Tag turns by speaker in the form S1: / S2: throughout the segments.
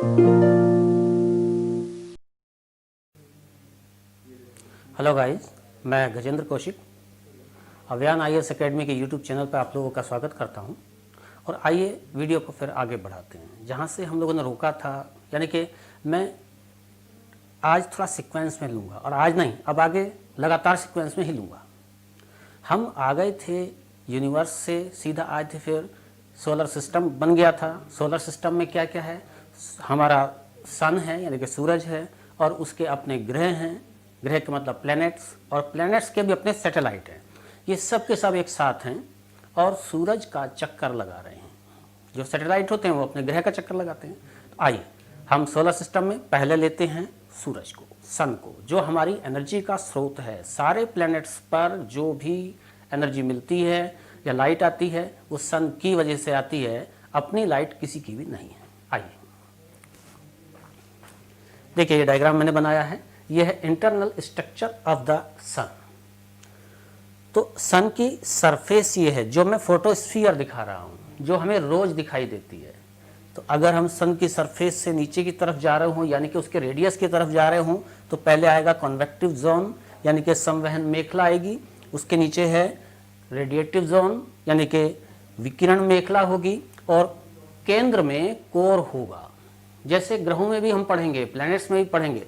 S1: Hello guys, मैं गजेंद्र कौशिक अभियान IAS academy के यूट्यूब चैनल पर आप लोगों का स्वागत करता हूं। और आइए वीडियो को फिर आगे बढ़ाते हैं जहां से हम लोगों ने रोका था। यानी कि मैं आज थोड़ा सीक्वेंस में लूँगा, और आज नहीं, अब आगे लगातार सीक्वेंस में ही लूँगा। हम आ गए थे यूनिवर्स से, सीधा आए थे, फिर सोलर सिस्टम बन गया था। सोलर सिस्टम में क्या क्या है? हमारा सन है यानी कि सूरज है, और उसके अपने ग्रह हैं, ग्रह के मतलब प्लैनेट्स, और प्लैनेट्स के भी अपने सैटेलाइट हैं। ये सब के सब एक साथ हैं और सूरज का चक्कर लगा रहे हैं। जो सैटेलाइट होते हैं वो अपने ग्रह का चक्कर लगाते हैं। तो आइए हम सोलर सिस्टम में पहले लेते हैं सूरज को, सन को, जो हमारी एनर्जी का स्रोत है। सारे प्लैनेट्स पर जो भी एनर्जी मिलती है या लाइट आती है वो सन की वजह से आती है, अपनी लाइट किसी की भी नहीं है। आइए देखिए, ये डायग्राम मैंने बनाया है। यह है इंटरनल स्ट्रक्चर ऑफ द सन। तो सन की सरफेस ये है जो मैं फोटोस्फीयर दिखा रहा हूँ, जो हमें रोज दिखाई देती है। तो अगर हम सन की सरफेस से नीचे की तरफ जा रहे हों, यानी कि उसके रेडियस की तरफ जा रहे हों, तो पहले आएगा कॉन्वेक्टिव जोन यानी कि संवहन मेखला आएगी। उसके नीचे है रेडिएटिव जोन यानी कि विकिरण मेखला होगी, और केंद्र में कोर होगा। जैसे ग्रहों में भी हम पढ़ेंगे, प्लैनेट्स में भी पढ़ेंगे।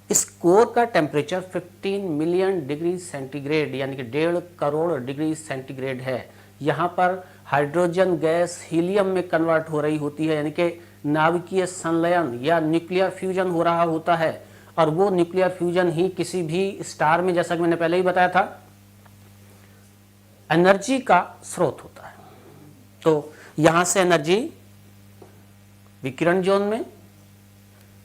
S1: इस कोर का टेम्परेचर 15 मिलियन डिग्री सेंटीग्रेड यानी कि 1.5 करोड़ डिग्री सेंटीग्रेड है। यहाँ पर हाइड्रोजन गैस हीलियम में कन्वर्ट हो रही होती है, यानी कि नाभिकीय संलयन या न्यूक्लियर फ्यूजन हो रहा होता है। और वो न्यूक्लियर फ्यूजन ही किसी भी स्टार में, जैसा कि मैंने पहले ही बताया था, एनर्जी का स्रोत होता है। तो यहाँ से एनर्जी विकिरण जोन में,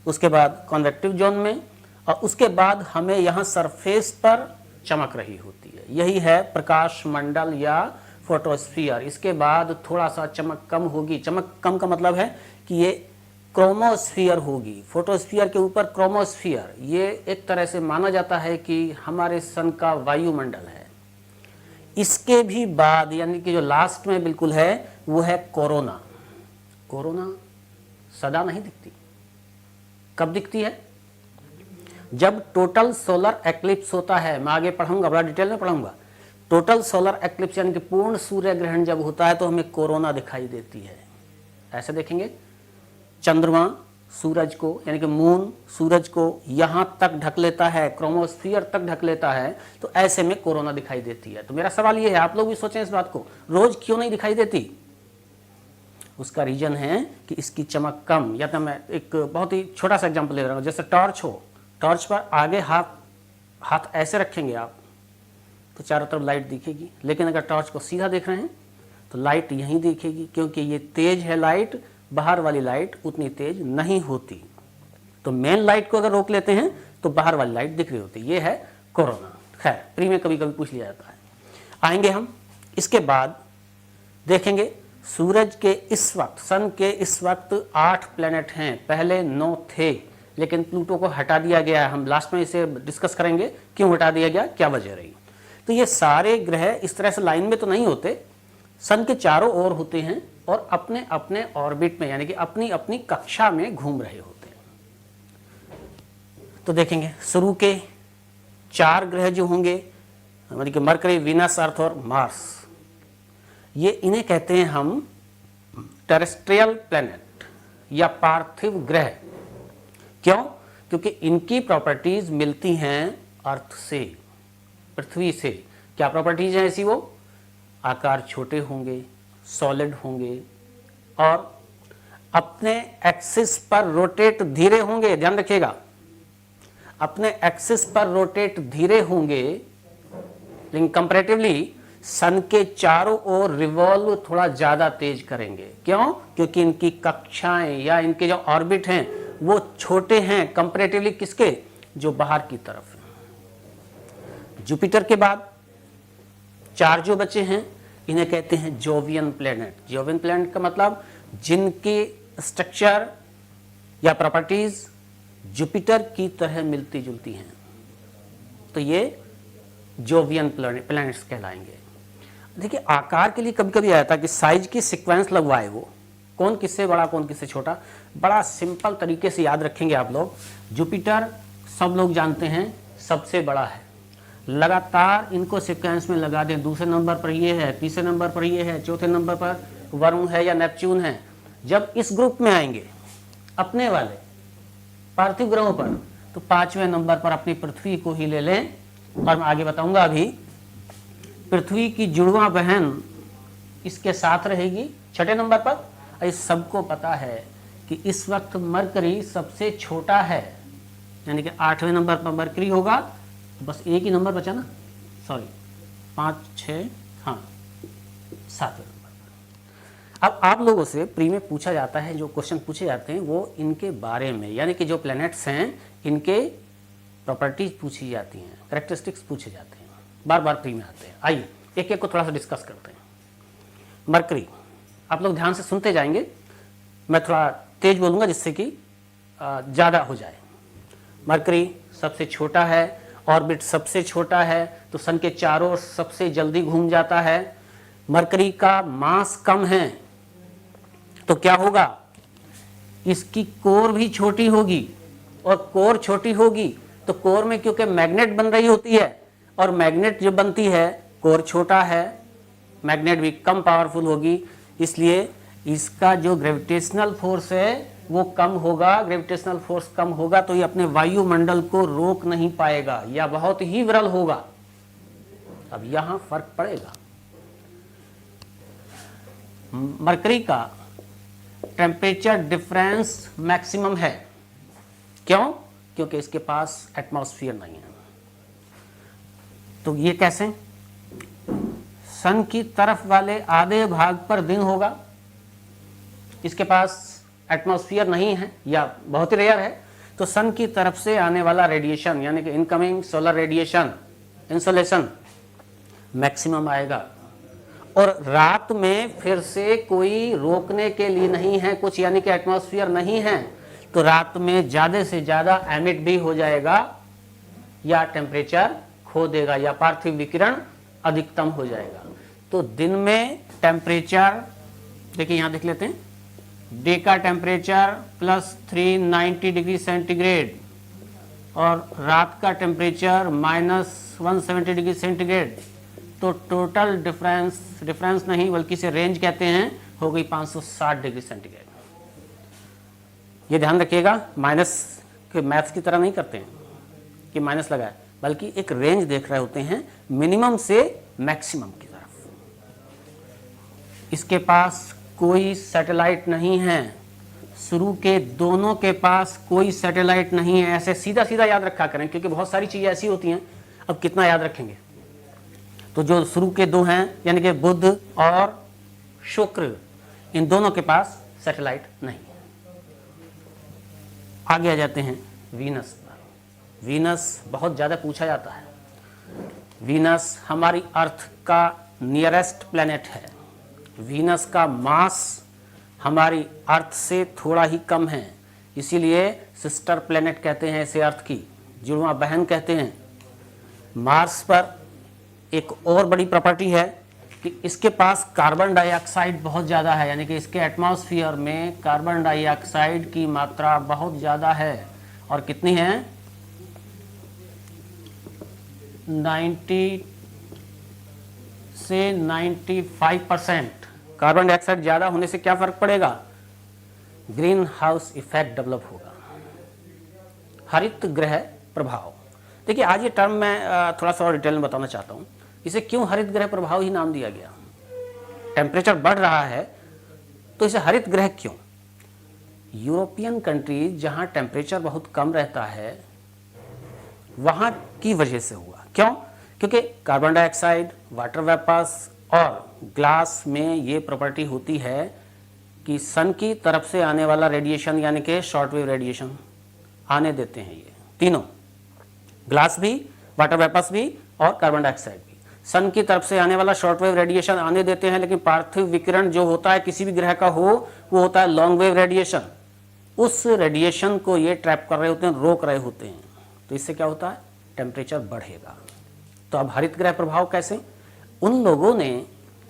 S1: उसके बाद कॉन्वेक्टिव जोन में, और उसके बाद हमें यहाँ सरफेस पर चमक रही होती है। यही है प्रकाश मंडल या फोटोस्फीयर। इसके बाद थोड़ा सा चमक कम होगी। चमक कम का मतलब है कि ये क्रोमोस्फीयर होगी। फोटोस्फीयर के ऊपर क्रोमोस्फीयर, ये एक तरह से माना जाता है कि हमारे सन का वायुमंडल है। इसके भी बाद यानी कि जो लास्ट में बिल्कुल है वो है कोरोना। कोरोना सदा नहीं दिखती। कब दिखती है? जब टोटल सोलर एक्लिप्स होता है। मैं आगे पढ़ूंगा, बड़ा डिटेल में पढ़ूंगा। टोटल सोलर एक्लिप्स यानी कि पूर्ण सूर्य ग्रहण जब होता है तो हमें कोरोना दिखाई देती है। ऐसे देखेंगे, चंद्रमा सूरज को यानी कि मून सूरज को यहां तक ढक लेता है, क्रोमोस्फीयर तक ढक लेता है, तो ऐसे में कोरोना दिखाई देती है। तो मेरा सवाल ये है, आप लोग भी सोचें इस बात को, रोज क्यों नहीं दिखाई देती? उसका रीजन है कि इसकी चमक कम। या तो मैं एक बहुत ही छोटा सा एग्जांपल ले रहा हूँ। जैसे टॉर्च हो, टॉर्च पर आगे हाथ ऐसे रखेंगे आप तो चारों तरफ लाइट दिखेगी, लेकिन अगर टॉर्च को सीधा देख रहे हैं तो लाइट यहीं दिखेगी, क्योंकि ये तेज है लाइट, बाहर वाली लाइट उतनी तेज नहीं होती। तो मेन लाइट को अगर रोक लेते हैं तो बाहर वाली लाइट दिख रही होती है। ये है कोरोना। खैर, प्री में कभी कभी पूछ लिया जाता है। आएंगे हम इसके बाद, देखेंगे सूरज के इस वक्त, सन के इस वक्त 8 प्लैनेट हैं। पहले 9 थे, लेकिन प्लूटो को हटा दिया गया है। हम लास्ट में इसे डिस्कस करेंगे क्यों हटा दिया गया, क्या वजह रही। तो ये सारे ग्रह इस तरह से लाइन में तो नहीं होते, सन के चारों ओर होते हैं और अपने अपने ऑर्बिट में यानी कि अपनी अपनी कक्षा में घूम रहे होते हैं। तो देखेंगे शुरू के 4 ग्रह जो होंगे, यानी कि मरकरी, वीनस, अर्थ और मार्स, ये इन्हें कहते हैं हम टेरेस्ट्रियल प्लैनेट या पार्थिव ग्रह। क्यों? क्योंकि इनकी प्रॉपर्टीज मिलती हैं अर्थ से, पृथ्वी से। क्या प्रॉपर्टीज हैं ऐसी? वो आकार छोटे होंगे, सॉलिड होंगे, और अपने एक्सिस पर रोटेट धीरे होंगे। ध्यान रखिएगा, अपने एक्सिस पर रोटेट धीरे होंगे, लेकिन कंपैरेटिवली सन के चारों ओर रिवॉल्व थोड़ा ज्यादा तेज करेंगे। क्यों? क्योंकि इनकी कक्षाएं या इनके जो ऑर्बिट हैं वो छोटे हैं कंपैरेटिवली किसके? जो बाहर की तरफ है। जुपिटर के बाद 4 जो बचे हैं इन्हें कहते हैं जोवियन प्लैनेट। जोवियन प्लैनेट का मतलब जिनकी स्ट्रक्चर या प्रॉपर्टीज जुपिटर की तरह मिलती जुलती हैं, तो ये जोवियन प्लैनेट्स कहलाएंगे। देखिए, आकार के लिए कभी कभी आया था कि साइज की सीक्वेंस लगवाए वो, कौन किससे बड़ा कौन किससे छोटा, बड़ा सिंपल तरीके से याद रखेंगे आप लोग। जुपिटर सब लोग जानते हैं सबसे बड़ा है, लगातार इनको सीक्वेंस में लगा दें, दूसरे नंबर पर ये है, तीसरे नंबर पर ये है, चौथे नंबर पर वरुण है या नेपच्यून है। जब इस ग्रुप में आएंगे अपने वाले पार्थिव ग्रहों पर, तो 5वें नंबर पर अपनी पृथ्वी को ही ले लें। और मैं आगे बताऊंगा अभी, पृथ्वी की जुड़वा बहन इसके साथ रहेगी 6ठे नंबर पर। इस सबको पता है कि इस वक्त मरकरी सबसे छोटा है, यानी कि 8वें नंबर पर मरकरी होगा। तो बस एक ही नंबर बचा ना, सॉरी 5 6 हाँ 7वें नंबर पर। अब आप लोगों से प्री में पूछा जाता है, जो क्वेश्चन पूछे जाते हैं वो इनके बारे में, यानी कि जो प्लैनेट्स हैं इनके प्रॉपर्टीज पूछी जाती हैं, कैरेक्टरिस्टिक्स पूछे जाते हैं, बार बार प्री में आते हैं। आइए एक एक को थोड़ा सा डिस्कस करते हैं। मरकरी, आप लोग ध्यान से सुनते जाएंगे, मैं थोड़ा तेज बोलूँगा जिससे कि ज़्यादा हो जाए। मरकरी सबसे छोटा है, ऑर्बिट सबसे छोटा है, तो सन के चारों ओर सबसे जल्दी घूम जाता है। मरकरी का मास कम है, तो क्या होगा, इसकी कोर भी छोटी होगी, और कोर छोटी होगी तो कोर में क्योंकि मैग्नेट बन रही होती है, और मैग्नेट जो बनती है, कोर छोटा है, मैग्नेट भी कम पावरफुल होगी, इसलिए इसका जो ग्रेविटेशनल फोर्स है वो कम होगा। ग्रेविटेशनल फोर्स कम होगा तो ये अपने वायुमंडल को रोक नहीं पाएगा या बहुत ही विरल होगा। अब यहां फर्क पड़ेगा। मरकरी का टेम्परेचर डिफरेंस मैक्सिमम है, क्यों? क्योंकि इसके पास एटमॉस्फेयर नहीं है। तो ये कैसे? सन की तरफ वाले आधे भाग पर दिन होगा, इसके पास एटमॉस्फेयर नहीं है या बहुत ही रेयर है, तो सन की तरफ से आने वाला रेडिएशन यानी कि incoming solar radiation, insolation maximum आएगा। और रात में फिर से कोई रोकने के लिए नहीं है कुछ, यानी कि एटमॉस्फेयर नहीं है, तो रात में ज़्यादा से ज़्यादा एमिट भी हो जाएगा या टेम्परेचर खो देगा या पार्थिव विकिरण अधिकतम हो जाएगा। तो दिन में टेम्परेचर देखिए, यहाँ देख लेते हैं, डे का टेम्परेचर +390 डिग्री सेंटीग्रेड और रात का टेम्परेचर -170 डिग्री सेंटीग्रेड। तो टोटल डिफरेंस नहीं बल्कि इसे रेंज कहते हैं, हो गई 560 डिग्री सेंटीग्रेड। ये ध्यान रखिएगा, माइनस के मैथ्स की तरह नहीं करते हैं कि माइनस लगाए, बल्कि एक रेंज देख रहे होते हैं मिनिमम से मैक्सिमम की तरफ। इसके पास कोई सैटेलाइट नहीं है, शुरू के दोनों के पास कोई सैटेलाइट नहीं है। ऐसे सीधा सीधा याद रखा करें, क्योंकि बहुत सारी चीज़ें ऐसी होती हैं, अब कितना याद रखेंगे। तो जो शुरू के दो हैं यानी कि बुध और शुक्र, इन दोनों के पास सैटेलाइट नहीं है। आगे आ जाते हैं वीनस पर। वीनस बहुत ज़्यादा पूछा जाता है। वीनस हमारी अर्थ का नियरेस्ट प्लैनेट है। वीनस का मास हमारी अर्थ से थोड़ा ही कम है, इसीलिए सिस्टर प्लैनेट कहते हैं इसे, अर्थ की जुड़वा बहन कहते हैं। मार्स पर एक और बड़ी प्रॉपर्टी है कि इसके पास कार्बन डाइऑक्साइड बहुत ज़्यादा है, यानी कि इसके एटमॉस्फेयर में कार्बन डाइऑक्साइड की मात्रा बहुत ज़्यादा है। और कितनी है? 90 से 95%। कार्बन डाइऑक्साइड ज़्यादा होने से क्या फ़र्क पड़ेगा? ग्रीन हाउस इफेक्ट डेवलप होगा। हरित ग्रह प्रभाव, देखिए आज ये टर्म मैं थोड़ा सा और डिटेल में बताना चाहता हूँ। इसे क्यों हरित ग्रह प्रभाव ही नाम दिया गया? टेम्परेचर बढ़ रहा है तो इसे हरित ग्रह क्यों? यूरोपियन कंट्रीज जहाँ टेम्परेचर बहुत कम रहता है वहाँ की वजह से हुआ। क्यों? क्योंकि कार्बन डाइऑक्साइड, वाटर वेपर्स और ग्लास में ये प्रॉपर्टी होती है कि सन की तरफ से आने वाला रेडिएशन यानी कि शॉर्ट वेव रेडिएशन आने देते हैं। ये तीनों, ग्लास भी, वाटर वेपर्स भी और कार्बन डाइऑक्साइड भी, सन की तरफ से आने वाला शॉर्ट वेव रेडिएशन आने देते हैं। लेकिन पार्थिव विकिरण जो होता है किसी भी ग्रह का हो, वो होता है लॉन्ग वेव रेडिएशन। उस रेडिएशन को ये ट्रैप कर रहे होते हैं, रोक रहे होते हैं। तो इससे क्या होता है? टेम्परेचर बढ़ेगा। तो अब हरित ग्रह प्रभाव कैसे? उन लोगों ने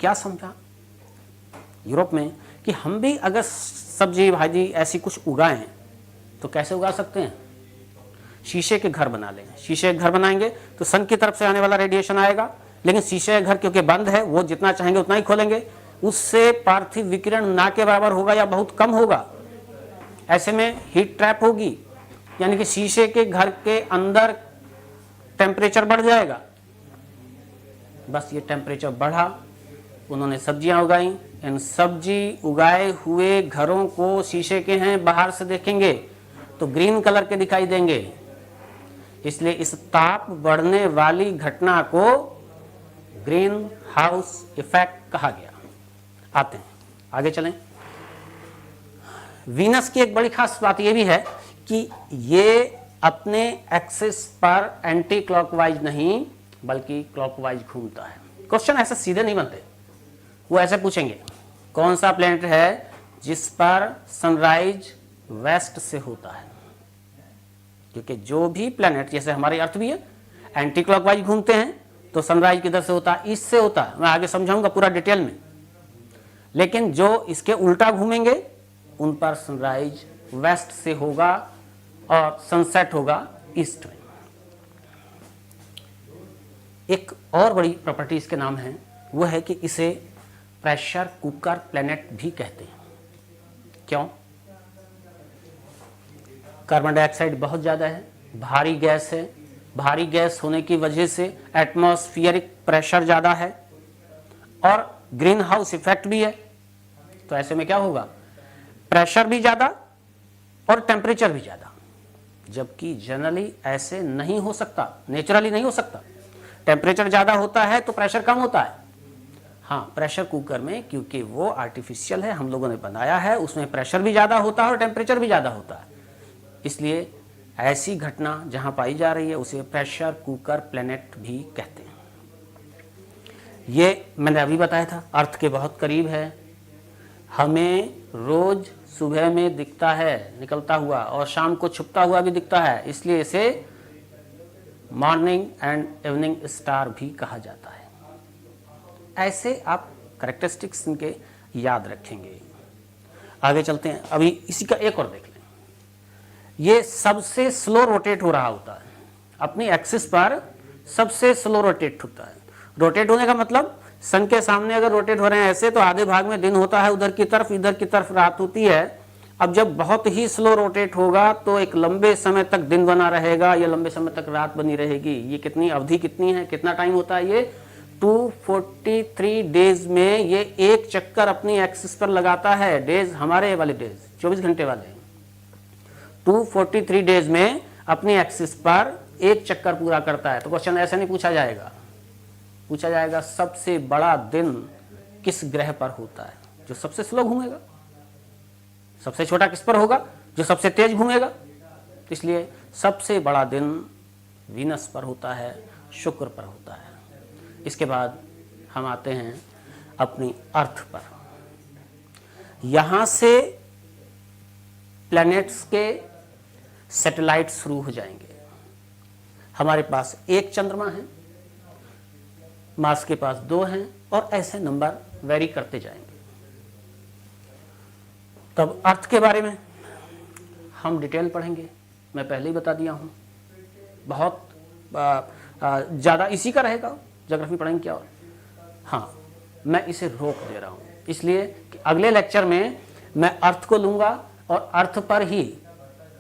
S1: क्या समझा यूरोप में कि हम भी अगर सब्जी भाजी ऐसी कुछ उगाएं तो कैसे उगा सकते हैं? शीशे के घर बना लें। शीशे के घर बनाएंगे तो सन की तरफ से आने वाला रेडिएशन आएगा, लेकिन शीशे का घर क्योंकि बंद है, वो जितना चाहेंगे उतना ही खोलेंगे, उससे पार्थिव विकिरण ना के बराबर होगा या बहुत कम होगा। ऐसे में हीट ट्रैप होगी, यानी कि शीशे के घर के अंदर टेम्परेचर बढ़ जाएगा। बस ये टेम्परेचर बढ़ा, उन्होंने सब्जियां उगाई। इन सब्जी उगाए हुए घरों को शीशे के हैं, बाहर से देखेंगे तो ग्रीन कलर के दिखाई देंगे। इसलिए इस ताप बढ़ने वाली घटना को ग्रीन हाउस इफेक्ट कहा गया। आते हैं आगे चलें। वीनस की एक बड़ी खास बात यह भी है कि ये अपने एक्सिस पर एंटी क्लॉकवाइज नहीं बल्कि क्लॉकवाइज घूमता है। क्वेश्चन ऐसे सीधे नहीं बनते, वो ऐसे पूछेंगे कौन सा प्लैनेट है जिस पर सनराइज वेस्ट से होता है, क्योंकि जो भी प्लैनेट, जैसे हमारी अर्थ भी है, एंटी क्लॉकवाइज घूमते हैं तो सनराइज किधर से होता है? ईस्ट से होता है। मैं आगे समझाऊंगा पूरा डिटेल में। लेकिन जो इसके उल्टा घूमेंगे उन पर सनराइज वेस्ट से होगा और सनसेट होगा ईस्ट में। एक और बड़ी प्रॉपर्टी इसके नाम है, वो है कि इसे प्रेशर कुकर प्लैनेट भी कहते हैं। क्यों? कार्बन डाइऑक्साइड बहुत ज़्यादा है, भारी गैस है, भारी गैस होने की वजह से एटमॉस्फेरिक प्रेशर ज़्यादा है और ग्रीन हाउस इफेक्ट भी है। तो ऐसे में क्या होगा? प्रेशर भी ज़्यादा और टेम्परेचर भी ज़्यादा, जबकि जनरली ऐसे नहीं हो सकता, नेचुरली नहीं हो सकता। टेम्परेचर ज़्यादा होता है तो प्रेशर कम होता है। हाँ, प्रेशर कुकर में क्योंकि वो आर्टिफिशियल है, हम लोगों ने बनाया है, उसमें प्रेशर भी ज़्यादा होता है और टेम्परेचर भी ज़्यादा होता है। इसलिए ऐसी घटना जहाँ पाई जा रही है उसे प्रेशर कुकर प्लैनेट भी कहते हैं। ये मैंने अभी बताया था, अर्थ के बहुत करीब है, हमें रोज सुबह में दिखता है निकलता हुआ और शाम को छुपता हुआ भी दिखता है, इसलिए इसे मॉर्निंग एंड इवनिंग स्टार भी कहा जाता है। ऐसे आप कैरेक्टरिस्टिक्स इनके याद रखेंगे। आगे चलते हैं, अभी इसी का एक और देख लें। ये सबसे स्लो रोटेट हो रहा होता है, अपनी एक्सिस पर सबसे स्लो रोटेट होता है। रोटेट होने का मतलब सन के सामने अगर रोटेट हो रहे हैं ऐसे तो आधे भाग में दिन होता है उधर की तरफ, इधर की तरफ रात होती है। अब जब बहुत ही स्लो रोटेट होगा तो एक लंबे समय तक दिन बना रहेगा या लंबे समय तक रात बनी रहेगी। ये कितनी अवधि कितनी है, कितना टाइम होता है? ये 243 डेज में ये एक चक्कर अपनी एक्सिस पर लगाता है। डेज हमारे वाले डेज 24 घंटे वाले, 243 डेज में अपनी एक्सिस पर एक चक्कर पूरा करता है। तो क्वेश्चन ऐसे नहीं पूछा जाएगा, पूछा जाएगा सबसे बड़ा दिन किस ग्रह पर होता है? जो सबसे स्लो घूमेगा। सबसे छोटा किस पर होगा? जो सबसे तेज घूमेगा। इसलिए सबसे बड़ा दिन वीनस पर होता है, शुक्र पर होता है। इसके बाद हम आते हैं अपनी अर्थ पर। यहां से प्लैनेट्स के सैटेलाइट शुरू हो जाएंगे। हमारे पास एक चंद्रमा है, मार्स के पास 2 हैं और ऐसे नंबर वेरी करते जाएंगे। तब अर्थ के बारे में हम डिटेल पढ़ेंगे, मैं पहले ही बता दिया हूं, बहुत ज़्यादा इसी का रहेगा, ज्योग्राफी पढ़ेंगे क्या और। हाँ, मैं इसे रोक दे रहा हूं इसलिए कि अगले लेक्चर में मैं अर्थ को लूँगा और अर्थ पर ही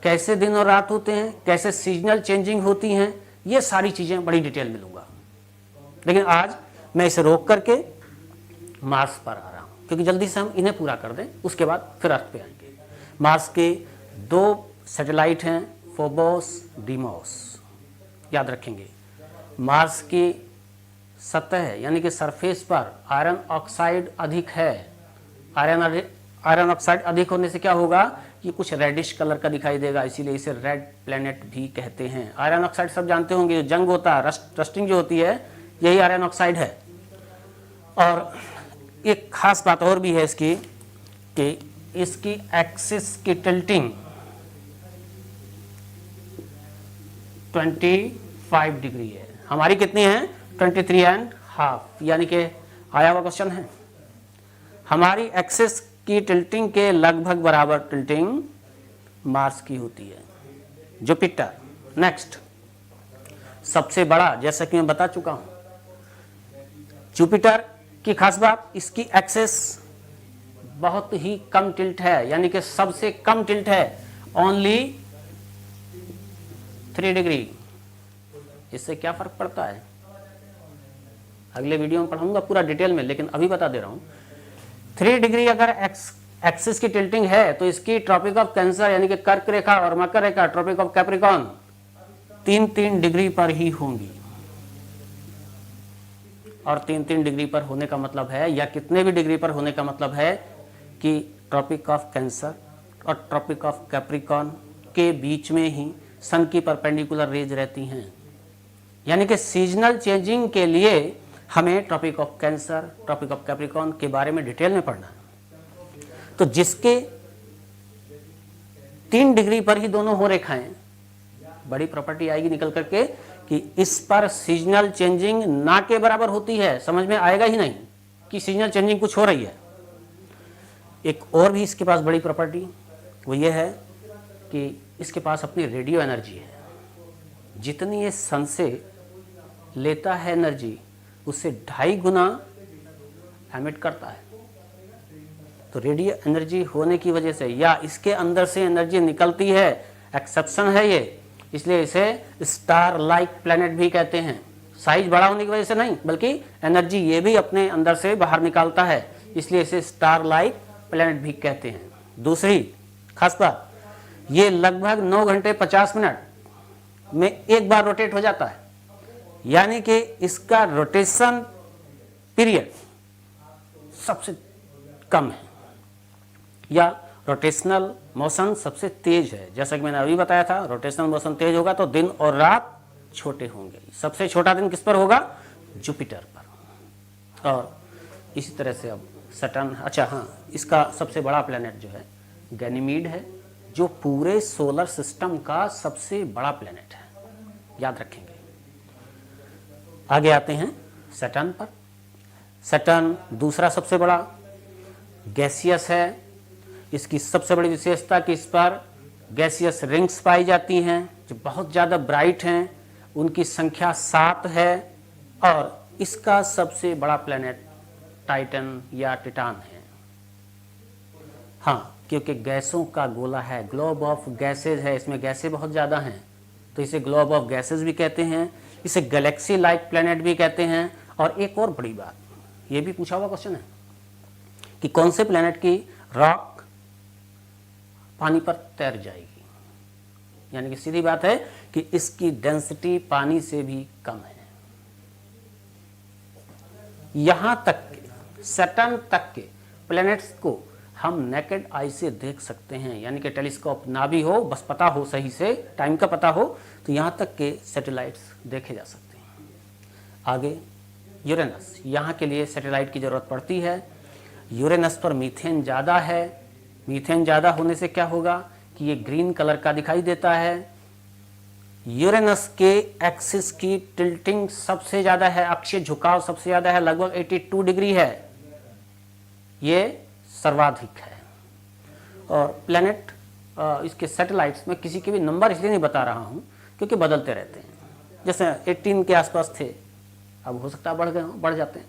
S1: कैसे दिन और रात होते हैं, कैसे सीजनल चेंजिंग होती हैं, ये सारी चीज़ें बड़ी डिटेल में लूँगा। लेकिन आज मैं इसे रोक करके मार्स पर आ रहा हूँ, क्योंकि जल्दी से हम इन्हें पूरा कर दें, उसके बाद फिर अर्थ पे आएंगे। मार्स के 2 सैटेलाइट हैं, फोबोस, डीमोस, याद रखेंगे। मार्स की सतह यानी कि सरफेस पर आयरन ऑक्साइड अधिक है। आयरन ऑक्साइड अधिक होने से क्या होगा? ये कुछ रेडिश कलर का दिखाई देगा, इसीलिए इसे रेड प्लैनेट भी कहते हैं। आयरन ऑक्साइड सब जानते होंगे, जो जंग होता है, रस्टिंग जो होती है, यही आयरन ऑक्साइड है। और एक खास बात और भी है इसकी कि इसकी एक्सिस की टिल्टिंग 25 डिग्री है। हमारी कितनी है? 23.5, यानी कि आया हुआ क्वेश्चन है। हमारी एक्सिस की टिल्टिंग के लगभग बराबर टिल्टिंग मार्स की होती है। जुपिटर नेक्स्ट सबसे बड़ा, जैसा कि मैं बता चुका हूं, जुपिटर की खास बात इसकी एक्सेस बहुत ही कम टिल्ट है, यानी कि सबसे कम टिल्ट है, ओनली 3 डिग्री। इससे क्या फर्क पड़ता है अगले वीडियो में पढ़ाऊंगा पूरा डिटेल में, लेकिन अभी बता दे रहा हूं। 3 डिग्री अगर एक्सिस की टिल्टिंग है तो इसकी ट्रॉपिक ऑफ कैंसर यानी कि कर्क रेखा और मकर रेखा ट्रॉपिक ऑफ कैप्रिकॉर्न 3-3 डिग्री पर ही होंगी। और 3-3 डिग्री पर होने का मतलब है, या कितने भी डिग्री पर होने का मतलब है कि ट्रॉपिक ऑफ कैंसर और ट्रॉपिक ऑफ कैप्रिकॉर्न के बीच में ही सन की परपेंडिकुलर रेज रहती हैं। यानी कि सीजनल चेंजिंग के लिए हमें Tropic of Cancer, Tropic of Capricorn के बारे में डिटेल में पढ़ना है। तो जिसके 3 डिग्री पर ही दोनों हो रेखाएं, बड़ी प्रॉपर्टी आएगी निकल करके कि इस पर सीजनल चेंजिंग ना के बराबर होती है। समझ में आएगा ही नहीं कि सीजनल चेंजिंग कुछ हो रही है। एक और भी इसके पास बड़ी प्रॉपर्टी वो ये है कि इसके पास अपनी रेडियो एनर्जी है। जितनी ये सन से लेता है एनर्जी, उससे 2.5 गुना एमिट करता है। तो रेडियो एनर्जी होने की वजह से या इसके अंदर से एनर्जी निकलती है, एक्सेप्शन है ये, इसलिए इसे स्टार लाइक प्लैनेट भी कहते हैं। साइज बड़ा होने की वजह से नहीं, बल्कि एनर्जी ये भी अपने अंदर से बाहर निकालता है, इसलिए इसे स्टार लाइक प्लैनेट भी कहते हैं। दूसरी खास बात, ये लगभग 9 घंटे 50 मिनट में एक बार रोटेट हो जाता है, यानी कि इसका रोटेशन पीरियड सबसे कम है, या रोटेशनल मोशन सबसे तेज है। जैसा कि मैंने अभी बताया था, रोटेशनल मोशन तेज होगा तो दिन और रात छोटे होंगे। सबसे छोटा दिन किस पर होगा? जुपिटर पर। और इसी तरह से अब सैटर्न, अच्छा हाँ, इसका सबसे बड़ा प्लैनेट जो है गैनीमीड है, जो पूरे सोलर सिस्टम का सबसे बड़ा प्लैनेट है, याद रखेंगे। आगे आते हैं सैटर्न पर। सैटर्न दूसरा सबसे बड़ा गैसियस है। इसकी सबसे बड़ी विशेषता कि इस पर गैसियस रिंग्स पाई जाती हैं जो बहुत ज़्यादा ब्राइट हैं, उनकी संख्या 7 है। और इसका सबसे बड़ा प्लैनेट टाइटन या टिटान है। हाँ, क्योंकि गैसों का गोला है, ग्लोब ऑफ गैसेज है, इसमें गैसें बहुत ज़्यादा हैं, तो इसे ग्लोब ऑफ गैसेज भी कहते हैं, इसे गैलेक्सी लाइक प्लैनेट भी कहते हैं। और एक और बड़ी बात, ये भी पूछा हुआ क्वेश्चन है कि कौन से प्लैनेट की रॉक पानी पर तैर जाएगी, यानी कि सीधी बात है कि इसकी डेंसिटी पानी से भी कम है। यहां तक के सैटर्न तक के प्लैनेट्स को हम नेकेड आई से देख सकते हैं, यानी कि टेलीस्कोप ना भी हो, बस पता हो सही से, टाइम का पता हो, तो यहां तक के सैटेलाइट्स देखे जा सकते हैं। आगे यूरेनस, यहाँ के लिए सैटेलाइट की ज़रूरत पड़ती है। यूरेनस पर मीथेन ज़्यादा है। मीथेन ज़्यादा होने से क्या होगा कि ये ग्रीन कलर का दिखाई देता है। यूरेनस के एक्सिस की टिल्टिंग सबसे ज़्यादा है, अक्षीय झुकाव सबसे ज़्यादा है, लगभग 82 डिग्री है, ये सर्वाधिक है। और प्लैनेट इसके सैटेलाइट्स में किसी के भी नंबर इसलिए नहीं बता रहा हूँ क्योंकि बदलते रहते हैं। जैसे 18 के आसपास थे, अब हो सकता है बढ़ गए हों, बढ़ जाते हैं।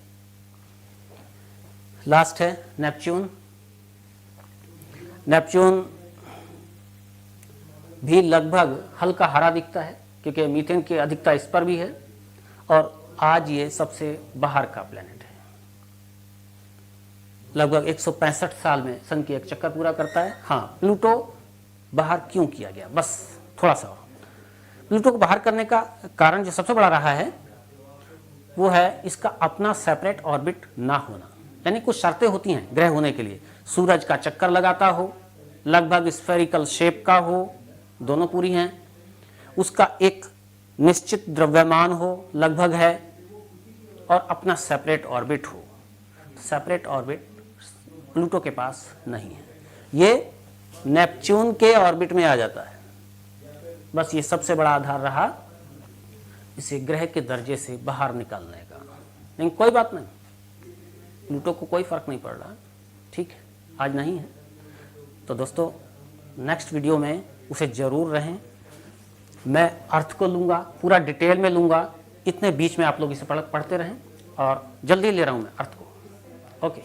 S1: लास्ट है नेपच्यून। नेपच्यून भी लगभग हल्का हरा दिखता है क्योंकि मीथेन की अधिकता इस पर भी है, और आज ये सबसे बाहर का प्लैनेट है। लगभग 165 साल में सन की एक चक्कर पूरा करता है। हाँ, प्लूटो बाहर क्यों किया गया, बस थोड़ा सा प्लूटो को बाहर करने का कारण जो सबसे बड़ा रहा है वो है इसका अपना सेपरेट ऑर्बिट ना होना। यानी कुछ शर्तें होती हैं ग्रह होने के लिए, सूरज का चक्कर लगाता हो, लगभग स्फेरिकल शेप का हो, दोनों पूरी हैं, उसका एक निश्चित द्रव्यमान हो, लगभग है, और अपना सेपरेट ऑर्बिट हो। सेपरेट ऑर्बिट प्लूटो के पास नहीं है, ये नेपच्यून के ऑर्बिट में आ जाता है। बस ये सबसे बड़ा आधार रहा इसे ग्रह के दर्जे से बाहर निकालने का। लेकिन कोई बात नहीं, प्लूटो को कोई फर्क नहीं पड़ रहा, ठीक है। आज नहीं है। तो दोस्तों नेक्स्ट वीडियो में उसे ज़रूर रहें, मैं अर्थ को लूँगा, पूरा डिटेल में लूँगा, इतने बीच में आप लोग इसे पढ़ते रहें और जल्दी ले रहा हूँ मैं अर्थ को। ओके।